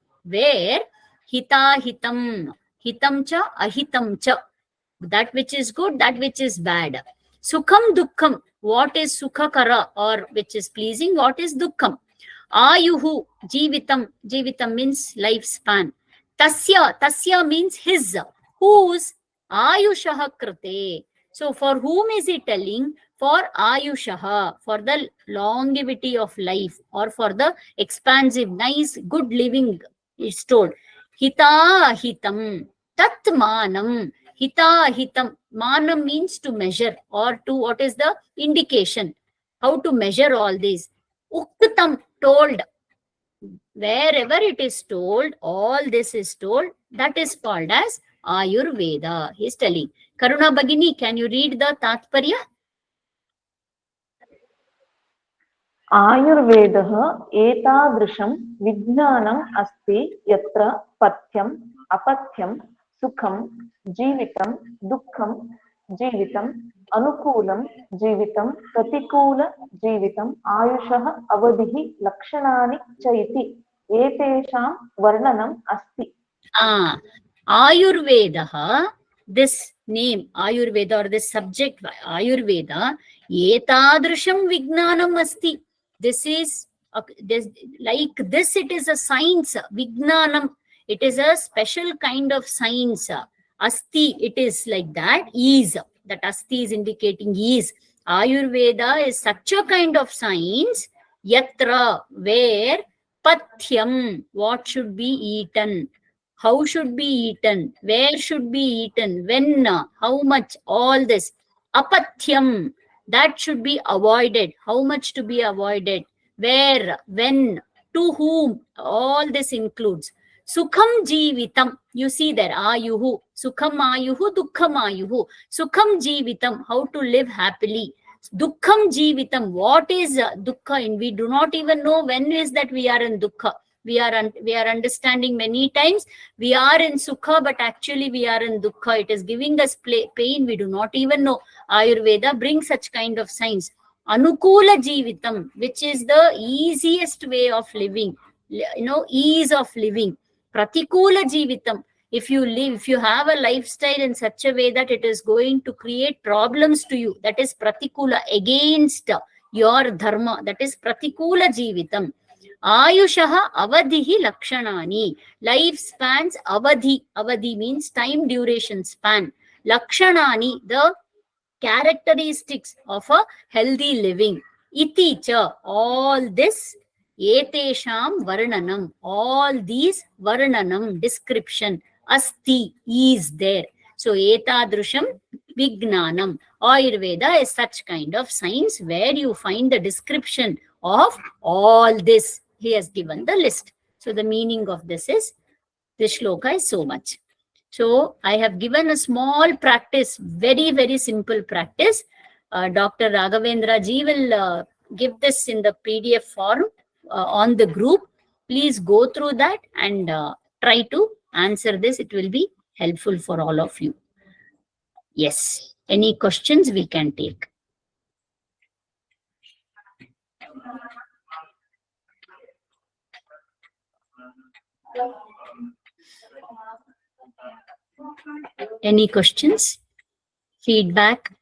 hita hitam, hitam cha ahitam cha, that which is good, that which is bad. Sukham dukkham, what is sukhakara or which is pleasing, what is dukkham. Ayuhu, jivitam means lifespan. Tasya means his, whose. Ayushaha krite, so for whom is he telling? For Ayushaha, for the longevity of life or for the expansive, nice, good living is told. Hita hitam, tat manam. Hita hitam, manam means to measure or to, what is the indication? How to measure all these. Uktam, told. Wherever it is told, all this is told, that is called as Ayurveda. He is telling. Karuna Bhagini, can you read the Tatparya? आयुर्वेदः एतादृशं विज्ञानम् अस्ति यत्र पथ्यम् अपथ्यं सुखं जीवितं दुःखं जीवितं अनुकूलं जीवितं प्रतिकूल जीवितं आयुषः अवधिः लक्षणानि च इति एतेषां वर्णनम् अस्ति. Ayurveda, this name Ayurveda or this subject Ayurveda, etadrisham vijnanam asti. This is like this, it is a science, vijnanam. It is a special kind of science. Asti, it is like that, is. That asti is indicating is. Ayurveda is such a kind of science, yatra, where, pathyam, what should be eaten, how should be eaten, where should be eaten, when, how much, all this. Apathyam, that should be avoided, how much to be avoided, where, when, to whom, all this includes. Sukham jivitam, you see there, ayuhu, sukham ayuhu, dukkham ayuhu. Sukham jivitam, how to live happily. Dukkham jivitam, what is dukkha? And we do not even know when is that we are in dukkha. We are understanding many times we are in sukha, but actually we are in dukkha. It is giving us pain. We do not even know. Ayurveda brings such kind of signs. Anukula jivitam, which is the easiest way of living, ease of living. Pratikula jivitam, if you have a lifestyle in such a way that it is going to create problems to you, that is pratikula, against your dharma, that is pratikula jivitam. Ayushaha avadhihi lakshanani, lifespans, avadhi means time duration span, lakshanani, the characteristics of a healthy living. Iticha, all this, etesham varnanam, all these varnanam, description, asti, is there. So etadrusham vignanam, Ayurveda is such kind of science where you find the description of all this. He has given the list. So the meaning of this is, this shloka is so much. So I have given a small practice, very, very simple practice. Dr. Raghavendra ji will give this in the PDF form on the group. Please go through that and try to answer this. It will be helpful for all of you. Yes. Any questions we can take? Any questions? Feedback?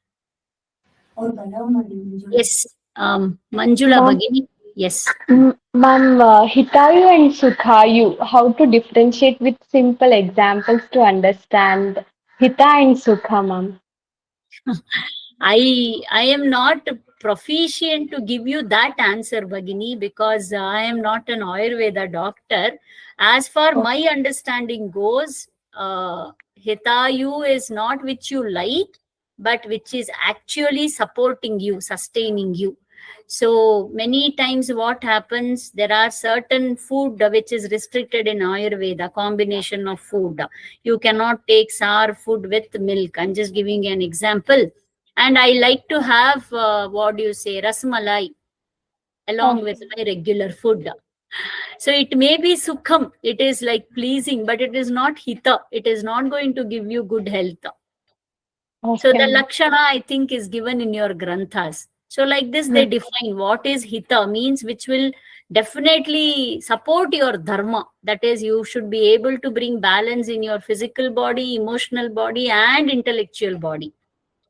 Yes, Manjula Bhagini. Yes. Ma'am, Hitayu and Sukhayu, how to differentiate with simple examples to understand Hita and Sukha, ma'am? I am not proficient to give you that answer, Bhagini, because I am not an Ayurveda doctor. As far my understanding goes, Hitayu is not which you like, but which is actually supporting you, sustaining you. So many times what happens, there are certain food which is restricted in Ayurveda, combination of food. You cannot take sour food with milk. I'm just giving an example. And I like to have, what do you say, rasmalai along with my regular food. So it may be sukham, it is like pleasing, but it is not hita. It is not going to give you good health. So the lakshana, I think, is given in your granthas. So like this, they define what is hita, means which will definitely support your dharma. That is, you should be able to bring balance in your physical body, emotional body, and intellectual body.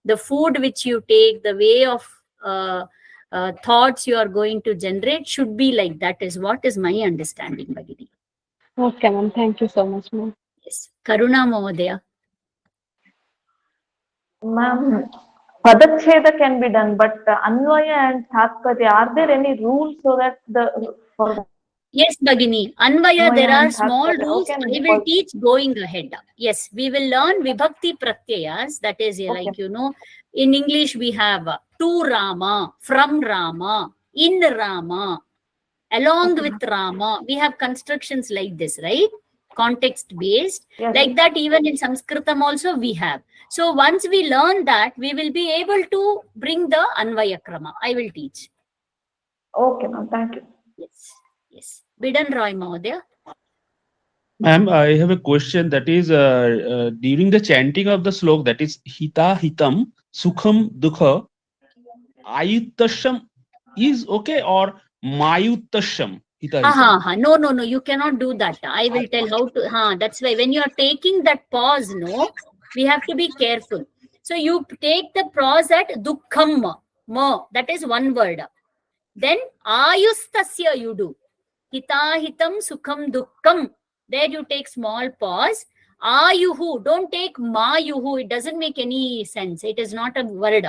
The food which you take, the way of thoughts you are going to generate should be like that, is what is my understanding, Bhagini. Okay, ma'am. Thank you so much, ma'am. Yes. Karuna Mahodaya. Ma'am, Padacheda can be done, but Anvaya and Tatparya, are there any rules so that for Yes, Bhagini. Anvaya, there Anvaya are and small Tatparya, how rules can I will teach going ahead. Yes, we will learn Vibhakti Pratyayas. That is like, in English we have to Rama, from Rama, in Rama, along with Rama. We have constructions like this, right? Context based. Like that, even in Sanskritam also we have. So once we learn that, we will be able to bring the Anvaya Krama. I will teach. Okay, ma'am. Thank you. Yes. Yes. Bidan Roy Mahodaya. Ma'am, I have a question that is during the chanting of the slok, that is Hita Hitam Sukham Dukha, Ayutasham is okay, or Mayutasham Hita Hitam? No, you cannot do that. I will tell how to. That's why when you are taking that pause, we have to be careful. So you take the pause at Dukkham, ma, that is one word. Then Ayustasya you do. Hita Hitam Sukham Dukkham. There you take small pause. Ayuhu, don't take Mayuhu. It doesn't make any sense. It is not a word.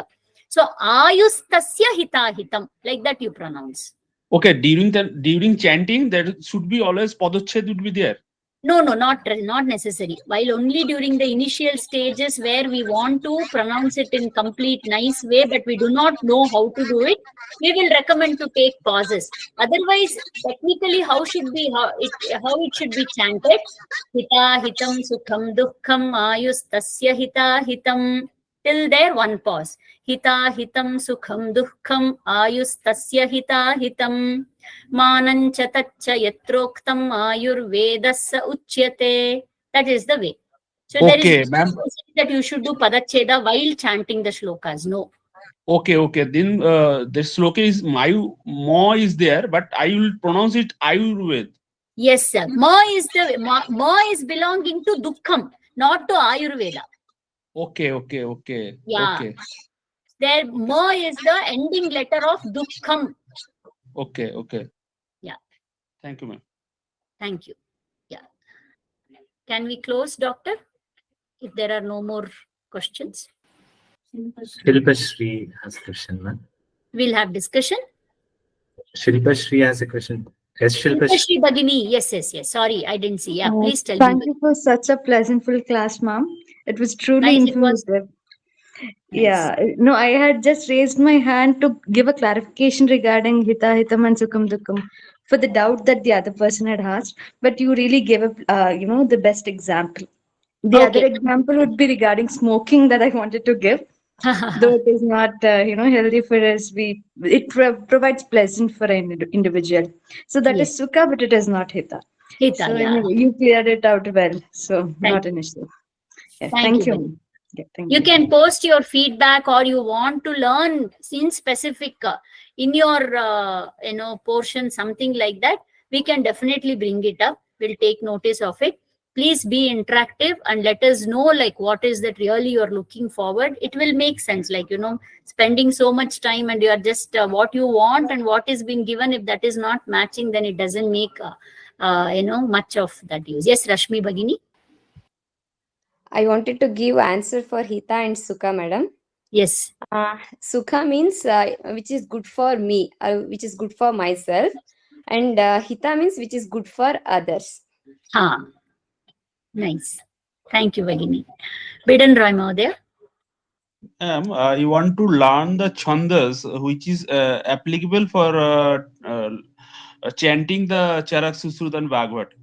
So Ayustasya Hita Hitam. Like that you pronounce. Okay, during chanting, there should be always Padached would be there. No, not necessary. While only during the initial stages where we want to pronounce it in complete nice way, but we do not know how to do it, we will recommend to take pauses. Otherwise, technically, how it should be chanted? Hita hitam sukham dukkham ayustasya hita hitam. Till there, one pause. Hita hitam sukham dukkham ayustasya hita hitam. Manancha taccha yatroktam ayurvedassa uchyate. That is the way. So there is no that you should do padacheda while chanting the shlokas. No. Okay. Then the sloka is Ma is there, but I will pronounce it Ayurved. Yes, sir. Ma is belonging to Dukkham, not to Ayurveda. Okay. Yeah. Okay. There, Ma is the ending letter of Dukkham. Okay. Yeah. Thank you, ma'am. Thank you. Yeah. Can we close, doctor? If there are no more questions. Shilpa Shri has a question, ma'am. We'll have discussion. Shilpa Shri has a question. Yes, Shilpa Shri Bhagini. Yes. Sorry, I didn't see. Yeah, please tell me. Thank you for such a pleasantful class, ma'am. It was truly informative. Yeah, no, I had just raised my hand to give a clarification regarding Hita Hitam and Sukham Dukkam for the doubt that the other person had asked, but you really gave a, the best example. The other example would be regarding smoking that I wanted to give, though it is not, healthy for us. It provides pleasant for an individual. So that is Sukha, but it is not Hita. So anyway, you cleared it out well. So not an issue. Yes, thank you. Yeah, you can post your feedback, or you want to learn in specific in your portion, something like that. We can definitely bring it up. We'll take notice of it. Please be interactive and let us know like what is that really you're looking forward. It will make sense, like spending so much time and you are just what you want and what is being given. If that is not matching, then it doesn't make much of that use. Yes, Rashmi Bhagini. I wanted to give answer for Hita and Sukha, madam. Yes. Sukha means which is good for me, which is good for myself, and hita means which is good for others. Nice. Thank you, Bhagini. Bidan Roy Mahodaya. You want to learn the chandas, which is applicable for chanting the Charak Susrut and Bhagavad.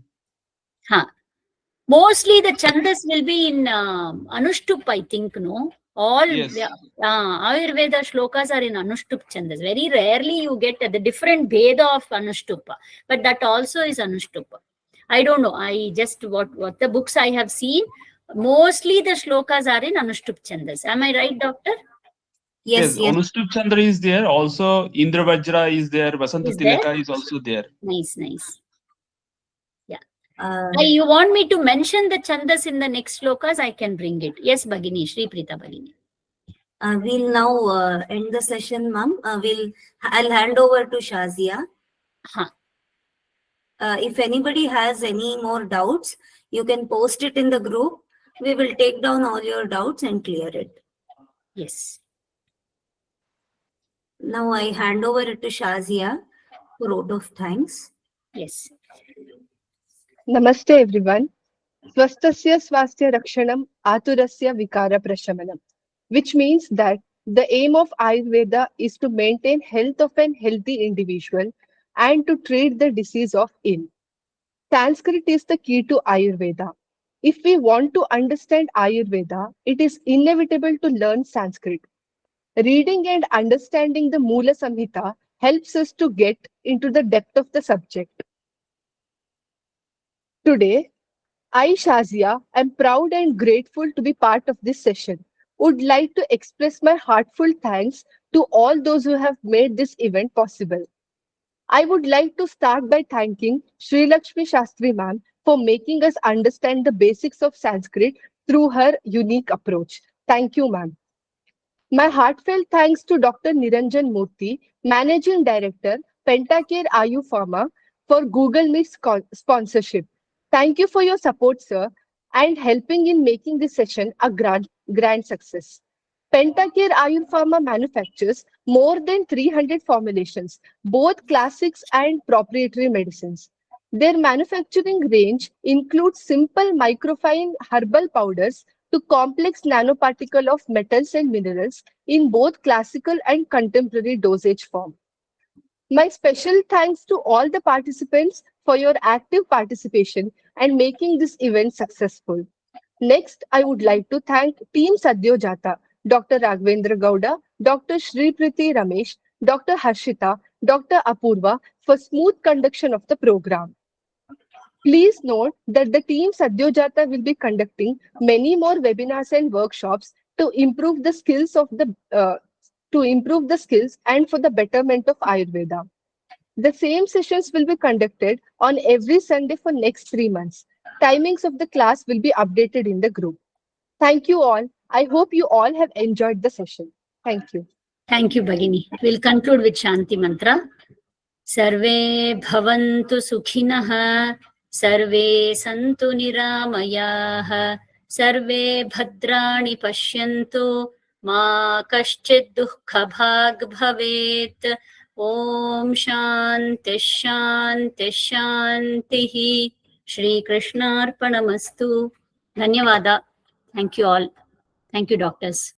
Mostly the chandas will be in Anushtup, I think, no? All Ayurveda shlokas are in Anushtup chandas. Very rarely you get the different Veda of Anushtup, but that also is Anushtup. I don't know. I just what the books I have seen, mostly the shlokas are in Anushtup chandas. Am I right, doctor? Yes, Anushtup Chandra is there. Also, Indra Vajra is there. Vasanta Tilaka is also there. Nice. Yeah. You want me to mention the chandas in the next shlokas? I can bring it. Yes, Bhagini, Shri Prita Bhagini. We'll now end the session, ma'am. I'll hand over to Shazia. If anybody has any more doubts, you can post it in the group. We will take down all your doubts and clear it. Yes. Now I hand over it to Shazia for vote of thanks. Yes. Namaste everyone. Swastasya swastya rakshanam aturasya vikara prashamanam, which means that the aim of Ayurveda is to maintain health of an healthy individual and to treat the disease of ill. Sanskrit is the key to Ayurveda. If we want to understand Ayurveda, it is inevitable to learn Sanskrit. Reading and understanding the Mula Samhita helps us to get into the depth of the subject. Today, I, Shazia, am proud and grateful to be part of this session. Would like to express my heartfelt thanks to all those who have made this event possible. I would like to start by thanking Sri Lakshmi Shastri ma'am for making us understand the basics of Sanskrit through her unique approach. Thank you, ma'am. My heartfelt thanks to Dr. Niranjan Murthy, Managing Director, Pentacare Ayu Pharma, for Google Meet sponsorship. Thank you for your support, sir, and helping in making this session a grand success. Pentacare Ayu Pharma manufactures more than 300 formulations, both classics and proprietary medicines. Their manufacturing range includes simple microfine herbal powders to complex nanoparticle of metals and minerals in both classical and contemporary dosage form. My special thanks to all the participants for your active participation and making this event successful. Next, I would like to thank Team Sadyojata, Dr. Raghavendra Gowda, Dr. Shri Priti Ramesh, Dr. Harshita, Dr. Apurva for smooth conduction of the program. Please note that the team Sadyojata will be conducting many more webinars and workshops to improve the skills and for the betterment of Ayurveda. The same sessions will be conducted on every Sunday for next 3 months. Timings of the class will be updated in the group. Thank you all. I hope you all have enjoyed the session. Thank you. Thank you, Bhagini. We'll conclude with Shanti Mantra. Sarve bhavantu sukhinah, sarve santu niramayah, sarve bhadrani pashyantu, ma kaschid dukkha bhag bhavet. Om Shanti Shanti Shanti. Shri Krishna Arpanamastu. Dhanyavada. Thank you all. Thank you, doctors.